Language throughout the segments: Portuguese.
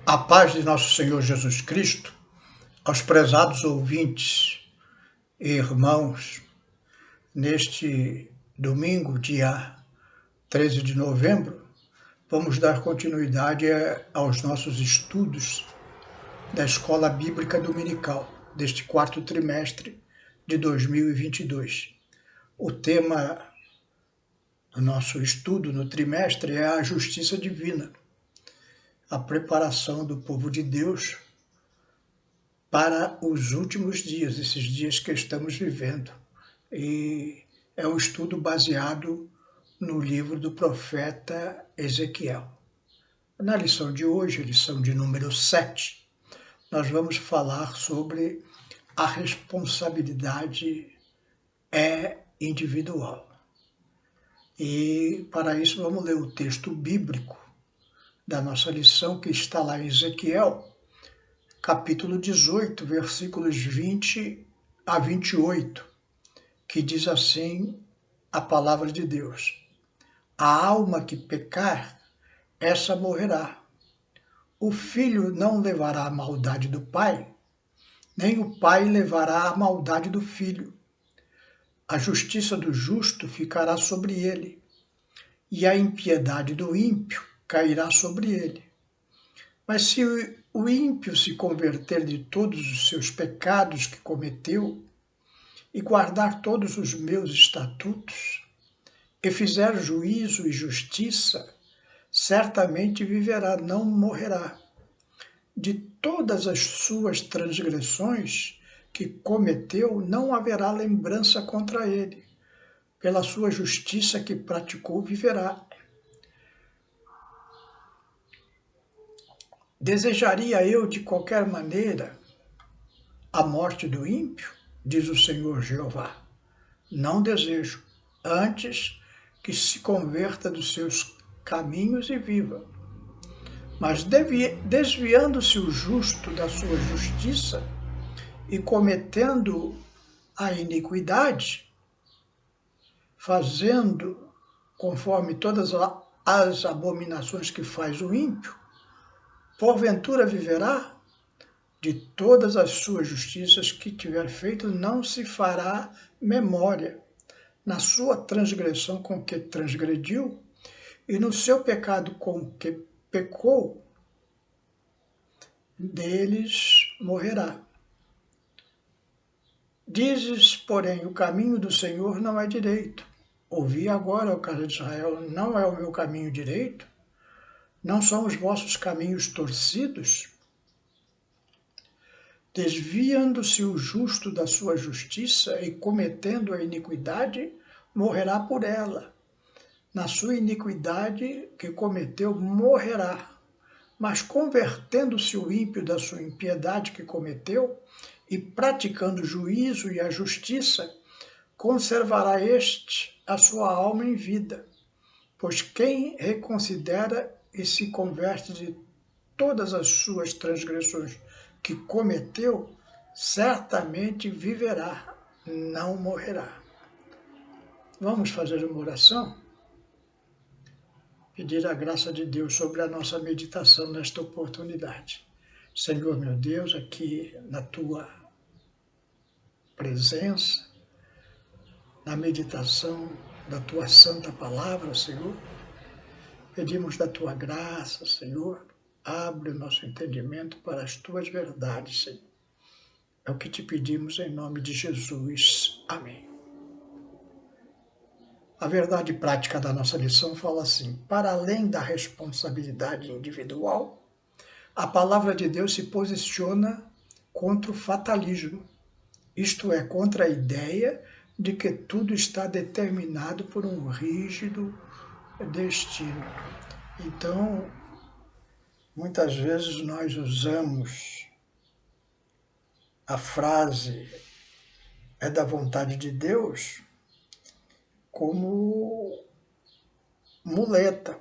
A paz de nosso Senhor Jesus Cristo, aos prezados ouvintes e irmãos, neste domingo, dia 13 de novembro, vamos dar continuidade aos nossos estudos da Escola Bíblica Dominical, deste quarto trimestre de 2022. O tema do nosso estudo no trimestre é a justiça divina, a preparação do povo de Deus para os últimos dias, esses dias que estamos vivendo. E é um estudo baseado no livro do profeta Ezequiel. Na lição de hoje, lição de número 7, nós vamos falar sobre a responsabilidade individual. E para isso vamos ler o texto bíblico da nossa lição, que está lá em Ezequiel, capítulo 18, versículos 20 a 28, que diz assim a palavra de Deus: A alma que pecar, essa morrerá. O filho não levará a maldade do pai, nem o pai levará a maldade do filho. A justiça do justo ficará sobre ele, e a impiedade do ímpio cairá sobre ele. Mas se o ímpio se converter de todos os seus pecados que cometeu e guardar todos os meus estatutos, e fizer juízo e justiça, certamente viverá, não morrerá. De todas as suas transgressões que cometeu, não haverá lembrança contra ele. Pela sua justiça que praticou, viverá. Desejaria eu, de qualquer maneira, a morte do ímpio? Diz o Senhor Jeová. Não desejo, antes que se converta dos seus caminhos e viva. Mas desviando-se o justo da sua justiça e cometendo a iniquidade, fazendo conforme todas as abominações que faz o ímpio, porventura viverá? De todas as suas justiças que tiver feito, não se fará memória. Na sua transgressão com que transgrediu, e no seu pecado com que pecou, deles morrerá. Dizes, porém, o caminho do Senhor não é direito. Ouvi agora, ó casa de Israel, não é o meu caminho direito? Não são os vossos caminhos torcidos? Desviando-se o justo da sua justiça e cometendo a iniquidade, morrerá por ela. Na sua iniquidade que cometeu, morrerá. Mas convertendo-se o ímpio da sua impiedade que cometeu, e praticando o juízo e a justiça, conservará este a sua alma em vida. Pois quem reconsidera e se converte de todas as suas transgressões que cometeu, certamente viverá, não morrerá. Vamos fazer uma oração? Pedir a graça de Deus sobre a nossa meditação nesta oportunidade. Senhor meu Deus, aqui na Tua presença, na meditação da Tua santa palavra, Senhor, pedimos da Tua graça, Senhor, abre o nosso entendimento para as Tuas verdades, Senhor. É o que te pedimos em nome de Jesus. Amém. A verdade prática da nossa lição fala assim: para além da responsabilidade individual, a palavra de Deus se posiciona contra o fatalismo, isto é, contra a ideia de que tudo está determinado por um rígido destino. Então, muitas vezes nós usamos a frase "é da vontade de Deus" como muleta.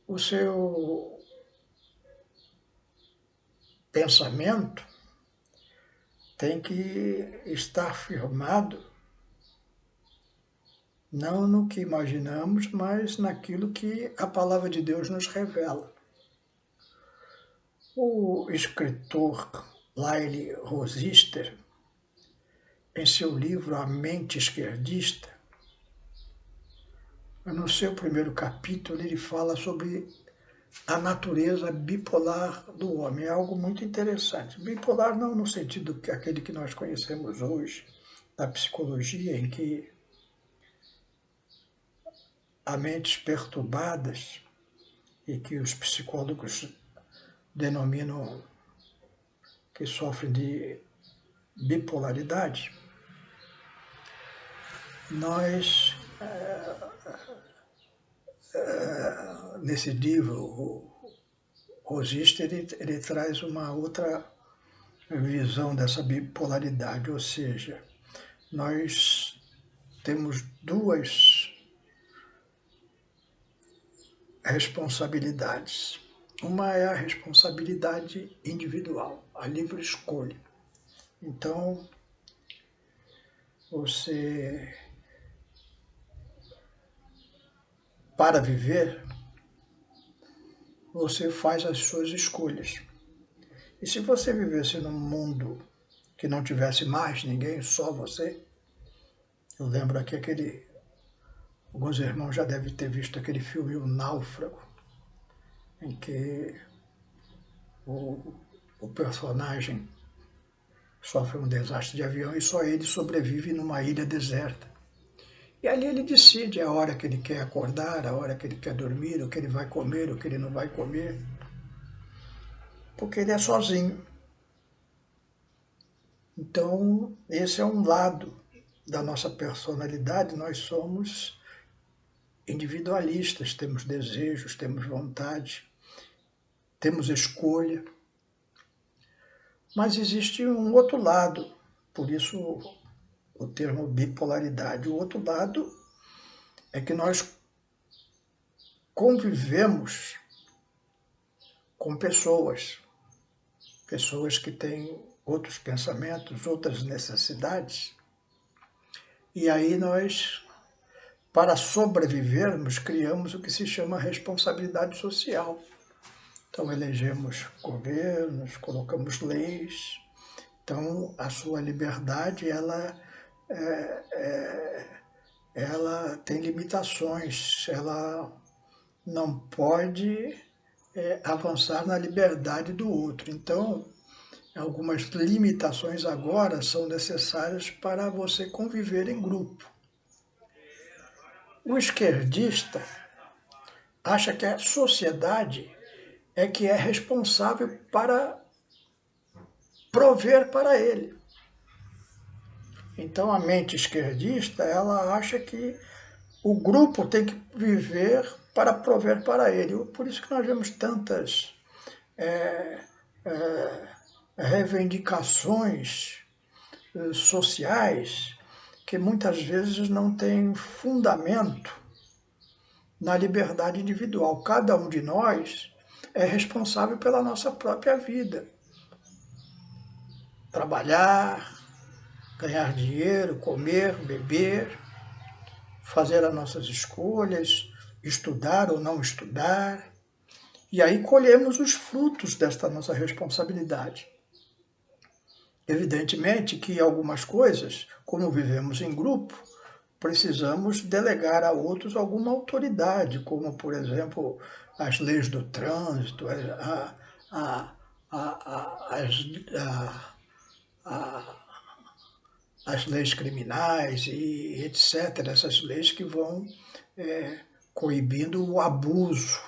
O seu pensamento tem que estar firmado não no que imaginamos, mas naquilo que a palavra de Deus nos revela. O escritor Lyle Rosister, em seu livro A Mente Esquerdista, no seu primeiro capítulo, ele fala sobre a natureza bipolar do homem. É algo muito interessante. Bipolar não no sentido que aquele que nós conhecemos hoje, da psicologia, em que há mentes perturbadas e que os psicólogos denominam que sofrem de bipolaridade. Nós, nesse livro, o Rosister, ele traz uma outra visão dessa bipolaridade, ou seja, nós temos duas responsabilidades. Uma é a responsabilidade individual, a livre escolha. Então, você, para viver, você faz as suas escolhas. E se você vivesse num mundo que não tivesse mais ninguém, só você, eu lembro aqui alguns irmãos já devem ter visto aquele filme O Náufrago, em que o personagem sofre um desastre de avião e só ele sobrevive numa ilha deserta. E ali ele decide a hora que ele quer acordar, a hora que ele quer dormir, o que ele vai comer, o que ele não vai comer, porque ele é sozinho. Então, esse é um lado da nossa personalidade. Nós somos individualistas, temos desejos, temos vontade, temos escolha. Mas existe um outro lado, por isso o termo bipolaridade. O outro lado é que nós convivemos com pessoas que têm outros pensamentos, outras necessidades, e aí nós, para sobrevivermos, criamos o que se chama responsabilidade social. Então elegemos governos, colocamos leis. Então a sua liberdade ela tem limitações, ela não pode avançar na liberdade do outro. Então algumas limitações agora são necessárias para você conviver em grupo. O esquerdista acha que a sociedade é que é responsável para prover para ele. Então a mente esquerdista, ela acha que o grupo tem que viver para prover para ele. Por isso que nós vemos tantas reivindicações sociais que muitas vezes não têm fundamento na liberdade individual. Cada um de nós é responsável pela nossa própria vida. Trabalhar, ganhar dinheiro, comer, beber, fazer as nossas escolhas, estudar ou não estudar. E aí colhemos os frutos desta nossa responsabilidade. Evidentemente que algumas coisas, como vivemos em grupo, precisamos delegar a outros alguma autoridade, como, por exemplo, as leis do trânsito, as leis criminais e etc. Essas leis que vão coibindo o abuso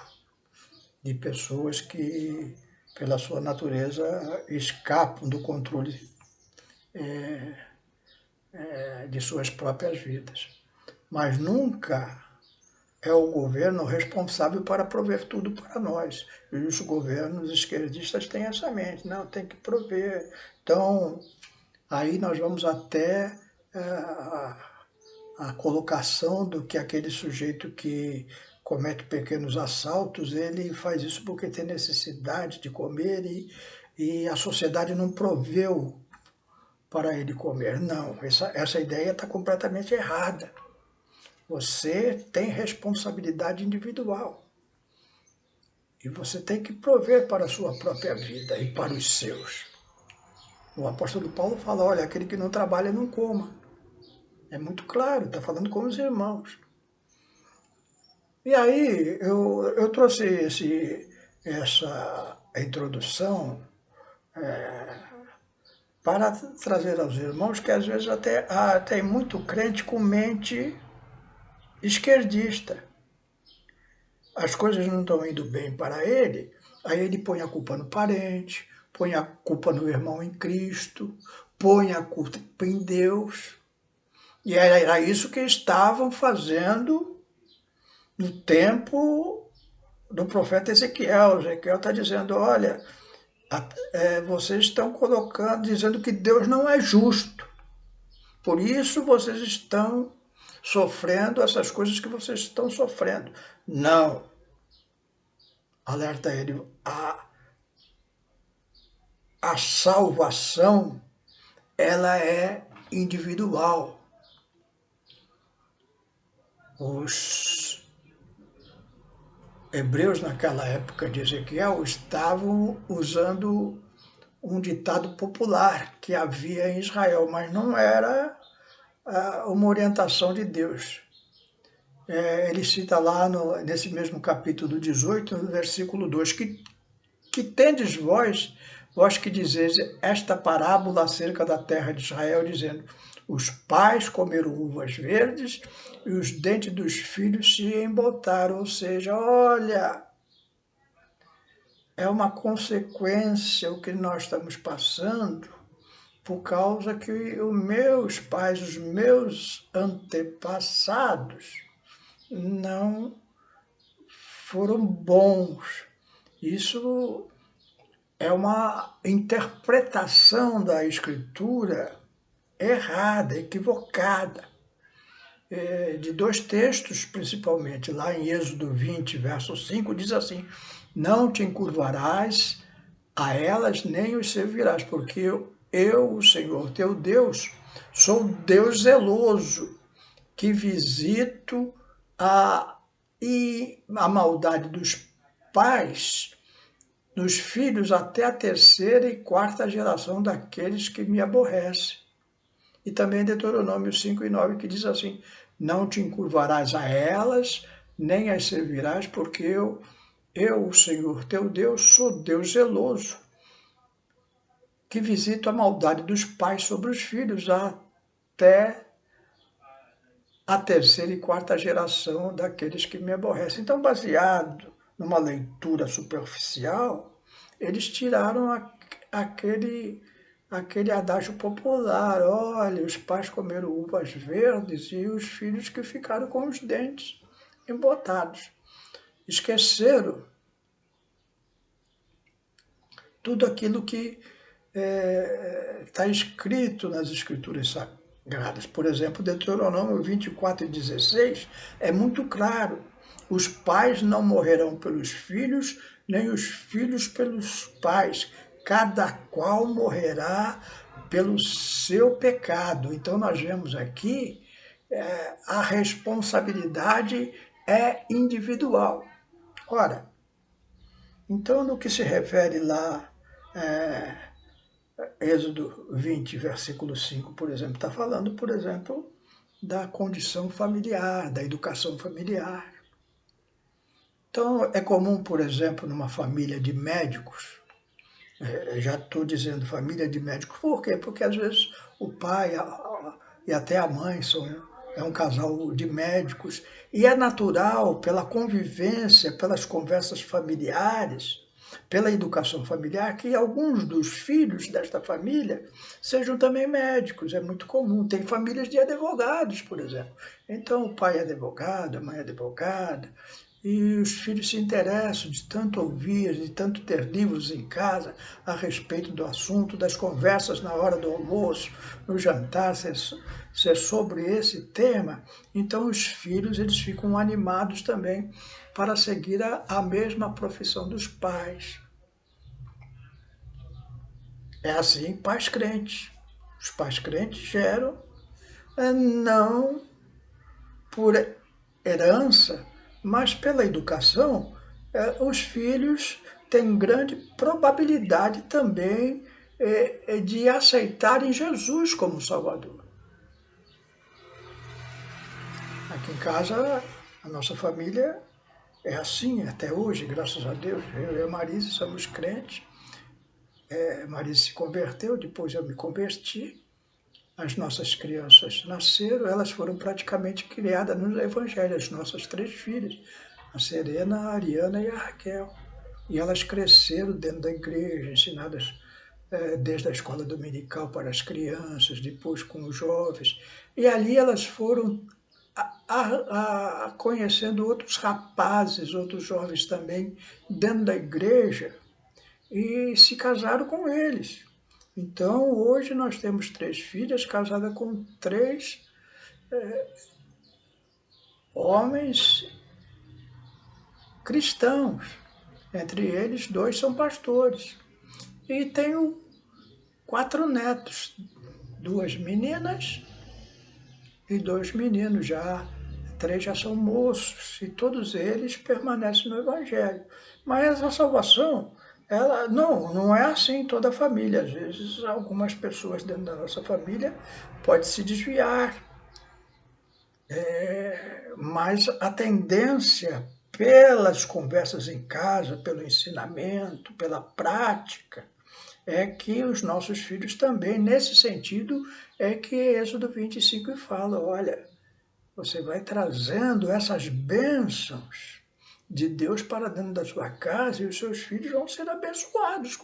de pessoas que, pela sua natureza, escapam do controle de suas próprias vidas. Mas nunca é o governo responsável para prover tudo para nós. E os governos esquerdistas têm essa mente, não, tem que prover. Então, aí nós vamos até a colocação do que aquele sujeito que comete pequenos assaltos, ele faz isso porque tem necessidade de comer e a sociedade não proveu para ele comer. Não, essa ideia está completamente errada. Você tem responsabilidade individual. E você tem que prover para a sua própria vida e para os seus. O apóstolo Paulo fala, olha, aquele que não trabalha não coma. É muito claro, está falando com os irmãos. E aí eu trouxe essa introdução para trazer aos irmãos que às vezes até tem muito crente com mente esquerdista. As coisas não estão indo bem para ele, aí ele põe a culpa no parente, põe a culpa no irmão em Cristo, põe a culpa em Deus. E era isso que estavam fazendo no tempo do profeta Ezequiel. Ezequiel está dizendo, olha, vocês estão colocando, dizendo que Deus não é justo. Por isso vocês estão sofrendo essas coisas que vocês estão sofrendo. Não. Alerta ele, a salvação, ela é individual. Os hebreus naquela época de Ezequiel estavam usando um ditado popular que havia em Israel, mas não era uma orientação de Deus. Ele cita lá nesse mesmo capítulo 18, no versículo 2, que tendes vós que dizeis esta parábola acerca da terra de Israel, dizendo, os pais comeram uvas verdes e os dentes dos filhos se embotaram. Ou seja, olha, é uma consequência o que nós estamos passando por causa que os meus pais, os meus antepassados, não foram bons. Isso é uma interpretação da Escritura errada, equivocada, de dois textos principalmente. Lá em Êxodo 20, verso 5, diz assim, não te encurvarás a elas nem os servirás, porque eu, o Senhor teu Deus, sou Deus zeloso, que visito a maldade dos pais, dos filhos até a terceira e quarta geração daqueles que me aborrecem. E também Deuteronômio 5 e 9, que diz assim, não te encurvarás a elas, nem as servirás, porque eu, o Senhor teu Deus, sou Deus zeloso, que visito a maldade dos pais sobre os filhos até a terceira e quarta geração daqueles que me aborrecem. Então, baseado numa leitura superficial, eles tiraram aquele adágio popular, olha, os pais comeram uvas verdes e os filhos que ficaram com os dentes embotados. Esqueceram tudo aquilo que está escrito nas Escrituras Sagradas. Por exemplo, Deuteronômio 24 e 16 é muito claro. Os pais não morrerão pelos filhos, nem os filhos pelos pais. Cada qual morrerá pelo seu pecado. Então, nós vemos aqui a responsabilidade é individual. Ora, então, no que se refere lá, Êxodo 20, versículo 5, por exemplo, está falando, por exemplo, da condição familiar, da educação familiar. Então, é comum, por exemplo, numa família de médicos, já estou dizendo família de médicos, por quê? Porque às vezes o pai e até a mãe é um casal de médicos, e é natural, pela convivência, pelas conversas familiares, pela educação familiar, que alguns dos filhos desta família sejam também médicos. É muito comum. Tem famílias de advogados, por exemplo. Então, o pai é advogado, a mãe é advogada, e os filhos se interessam de tanto ouvir, de tanto ter livros em casa a respeito do assunto, das conversas na hora do almoço, no jantar, ser sobre esse tema. Então os filhos eles ficam animados também para seguir a mesma profissão dos pais. É assim pais crentes. Os pais crentes geram não por herança, mas pela educação, os filhos têm grande probabilidade também de aceitarem Jesus como Salvador. Aqui em casa, a nossa família é assim até hoje, graças a Deus. Eu e a Marise somos crentes. A Marise se converteu, depois eu me converti. As nossas crianças nasceram, elas foram praticamente criadas no Evangelho, as nossas 3 filhas, a Serena, a Ariana e a Raquel. E elas cresceram dentro da igreja, ensinadas desde a escola dominical para as crianças, depois com os jovens. E ali elas foram conhecendo outros rapazes, outros jovens também, dentro da igreja, e se casaram com eles. Então, hoje nós temos 3 filhas casadas com 3 homens cristãos. Entre eles, 2 são pastores. E tenho 4 netos, 2 meninas e 2 meninos já. 3 já são moços e todos eles permanecem no Evangelho. Mas a salvação, ela não é assim em toda a família. Às vezes, algumas pessoas dentro da nossa família podem se desviar. Mas a tendência, pelas conversas em casa, pelo ensinamento, pela prática, é que os nossos filhos também, nesse sentido, é que Êxodo 25 fala, olha, você vai trazendo essas bênçãos de Deus para dentro da sua casa e os seus filhos vão ser abençoados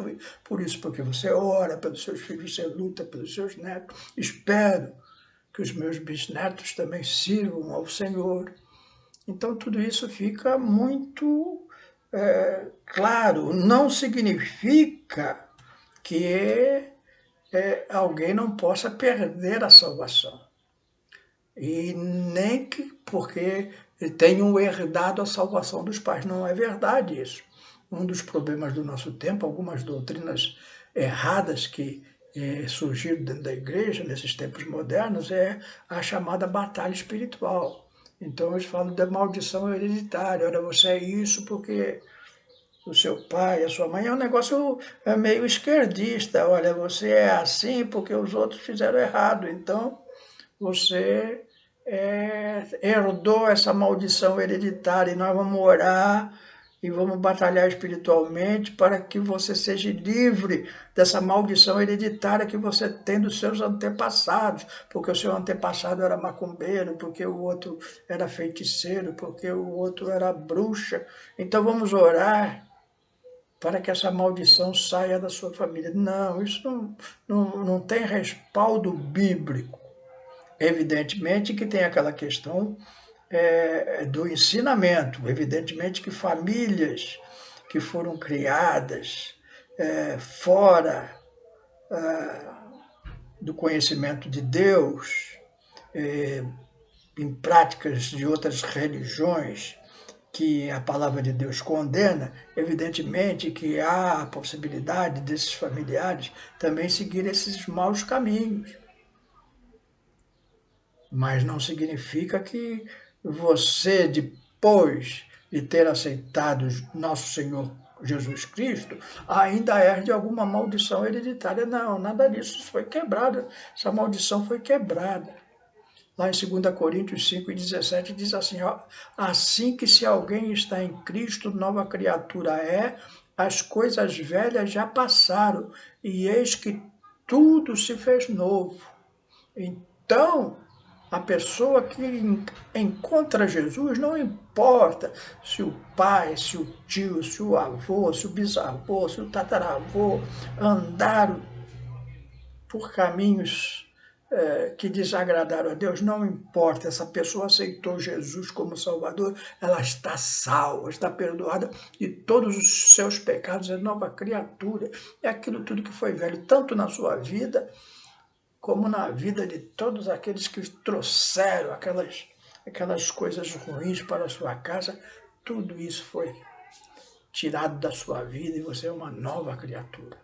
por isso, porque você ora pelos seus filhos, você luta pelos seus netos. Espero que os meus bisnetos também sirvam ao Senhor. Então, tudo isso fica muito claro. Não significa que alguém não possa perder a salvação. E nem que porque tenham herdado a salvação dos pais. Não é verdade isso. Um dos problemas do nosso tempo, algumas doutrinas erradas que surgiram dentro da igreja nesses tempos modernos, é a chamada batalha espiritual. Então eles falam da maldição hereditária. Olha, você é isso porque o seu pai, a sua mãe, é um negócio meio esquerdista. Olha, você é assim porque os outros fizeram errado. Então você herdou essa maldição hereditária e nós vamos orar e vamos batalhar espiritualmente para que você seja livre dessa maldição hereditária que você tem dos seus antepassados, porque o seu antepassado era macumbeiro, porque o outro era feiticeiro, porque o outro era bruxa. Então vamos orar para que essa maldição saia da sua família. Não, isso não tem respaldo bíblico. Evidentemente que tem aquela questão do ensinamento, evidentemente que famílias que foram criadas fora do conhecimento de Deus, em práticas de outras religiões que a palavra de Deus condena, evidentemente que há a possibilidade desses familiares também seguir esses maus caminhos. Mas não significa que você, depois de ter aceitado nosso Senhor Jesus Cristo, ainda herde alguma maldição hereditária. Não, nada disso. Isso foi quebrado. Essa maldição foi quebrada. Lá em 2 Coríntios 5:17 diz assim, ó, assim que se alguém está em Cristo, nova criatura é, as coisas velhas já passaram, e eis que tudo se fez novo. Então, a pessoa que encontra Jesus, não importa se o pai, se o tio, se o avô, se o bisavô, se o tataravô andaram por caminhos que desagradaram a Deus, não importa, essa pessoa aceitou Jesus como Salvador, ela está salva, está perdoada de todos os seus pecados, é nova criatura, é aquilo tudo que foi velho, tanto na sua vida, como na vida de todos aqueles que trouxeram aquelas coisas ruins para a sua casa, tudo isso foi tirado da sua vida e você é uma nova criatura.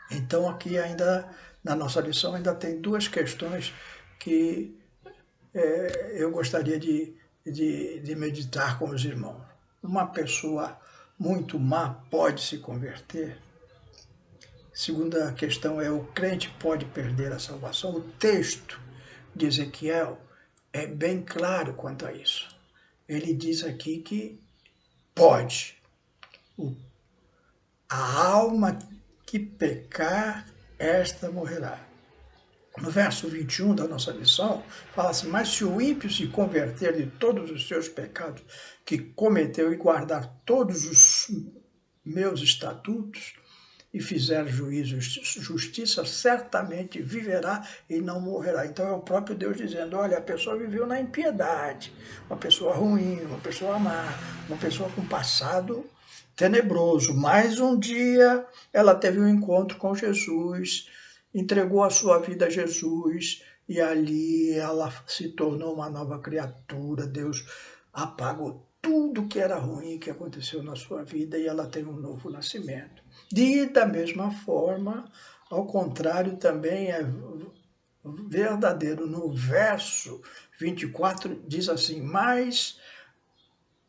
Então aqui ainda, na nossa lição, ainda tem 2 questões que eu gostaria de meditar com os irmãos. Uma pessoa muito má pode se converter? Segunda questão é: o crente pode perder a salvação? O texto de Ezequiel é bem claro quanto a isso. Ele diz aqui que pode. A alma que pecar, esta morrerá. No verso 21 da nossa lição, fala assim: mas se o ímpio se converter de todos os seus pecados que cometeu e guardar todos os meus estatutos, e fizer juízo e justiça, certamente viverá e não morrerá. Então é o próprio Deus dizendo: olha, a pessoa viveu na impiedade, uma pessoa ruim, uma pessoa má, uma pessoa com passado tenebroso. Mais um dia ela teve um encontro com Jesus, entregou a sua vida a Jesus, e ali ela se tornou uma nova criatura. Deus apagou tudo que era ruim que aconteceu na sua vida e ela tem um novo nascimento. E da mesma forma, ao contrário, também é verdadeiro. No verso 24 diz assim: mas,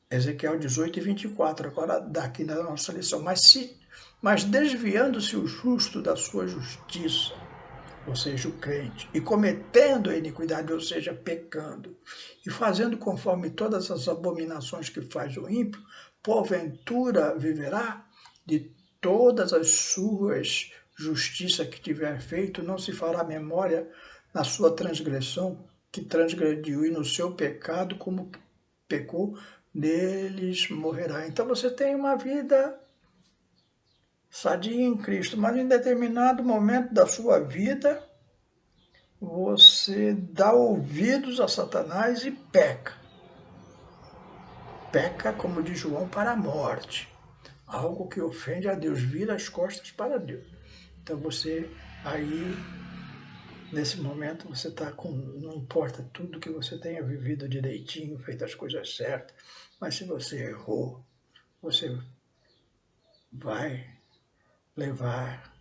Ezequiel 18 e 24, agora daqui na nossa lição, mas desviando-se o justo da sua justiça, ou seja, o crente, e cometendo a iniquidade, ou seja, pecando, e fazendo conforme todas as abominações que faz o ímpio, porventura viverá? De todas as suas justiças que tiver feito, não se fará memória na sua transgressão que transgrediu, e no seu pecado, como pecou, neles morrerá. Então você tem uma vida sadia em Cristo, mas em determinado momento da sua vida, você dá ouvidos a Satanás e peca. Peca, como diz João, para a morte. Algo que ofende a Deus, vira as costas para Deus. Então você aí, nesse momento, você está com, não importa tudo que você tenha vivido direitinho, feito as coisas certas, mas se você errou, você vai levar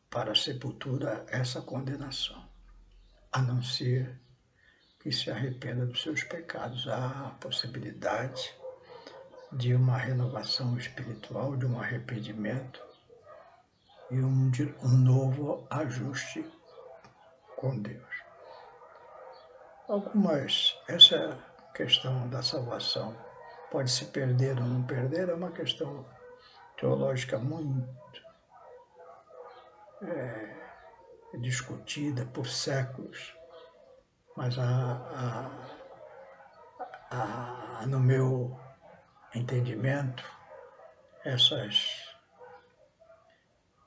para a sepultura essa condenação, a não ser que se arrependa dos seus pecados. Há a possibilidade de uma renovação espiritual, de um arrependimento e um novo ajuste com Deus. Essa questão da salvação pode se perder ou não perder, é uma questão teológica muito discutida por séculos, mas no meu entendimento, essas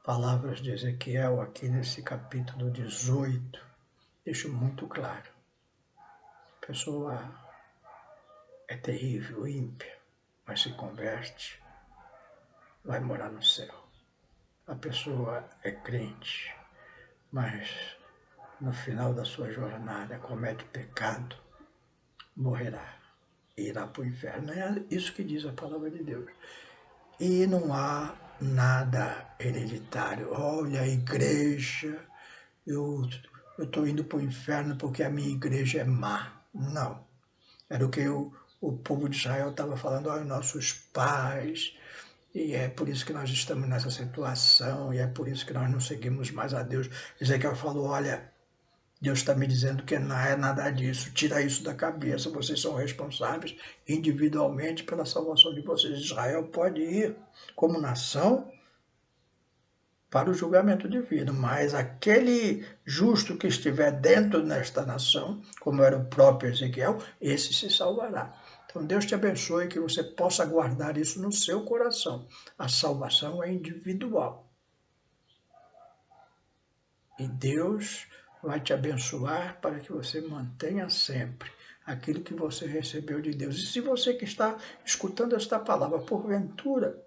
palavras de Ezequiel aqui nesse capítulo 18 deixam muito claro. A pessoa é terrível, ímpia, mas se converte, vai morar no céu. A pessoa é crente, mas no final da sua jornada comete pecado, morrerá, irá para o inferno. É isso que diz a palavra de Deus. E não há nada hereditário. Olha, a igreja, eu estou indo para o inferno porque a minha igreja é má. Não. Era o que o povo de Israel estava falando aos nossos pais. E é por isso que nós estamos nessa situação, e é por isso que nós não seguimos mais a Deus. Ezequiel falou: olha, Deus está me dizendo que não é nada disso, tira isso da cabeça, vocês são responsáveis individualmente pela salvação de vocês. Israel pode ir como nação para o julgamento divino, mas aquele justo que estiver dentro desta nação, como era o próprio Ezequiel, esse se salvará. Então Deus te abençoe, que você possa guardar isso no seu coração. A salvação é individual. E Deus vai te abençoar para que você mantenha sempre aquilo que você recebeu de Deus. E se você que está escutando esta palavra, porventura,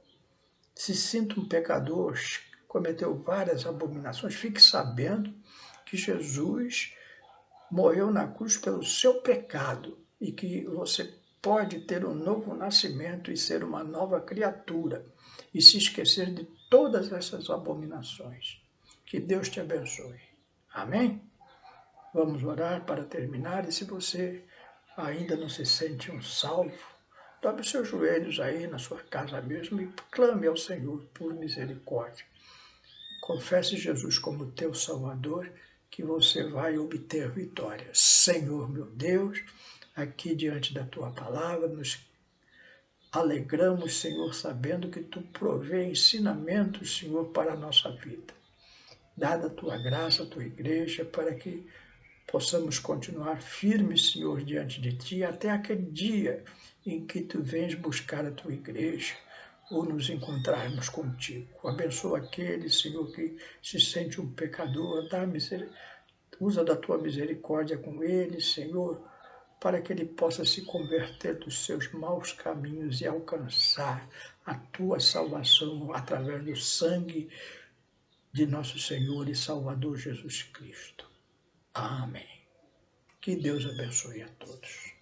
se sinta um pecador, cometeu várias abominações, fique sabendo que Jesus morreu na cruz pelo seu pecado e que você pode ter um novo nascimento e ser uma nova criatura e se esquecer de todas essas abominações. Que Deus te abençoe. Amém? Vamos orar para terminar, e se você ainda não se sente um salvo, dobre os seus joelhos aí na sua casa mesmo e clame ao Senhor por misericórdia. Confesse Jesus como teu Salvador, que você vai obter vitória. Senhor meu Deus, aqui diante da tua palavra, nos alegramos, Senhor, sabendo que tu provê ensinamentos, Senhor, para a nossa vida. Dada a tua graça, a tua igreja, para que possamos continuar firmes, Senhor, diante de ti, até aquele dia em que tu vens buscar a tua igreja, ou nos encontrarmos contigo. Abençoa aquele, Senhor, que se sente um pecador, usa da tua misericórdia com ele, Senhor, para que ele possa se converter dos seus maus caminhos e alcançar a tua salvação através do sangue de nosso Senhor e Salvador Jesus Cristo. Amém. Que Deus abençoe a todos.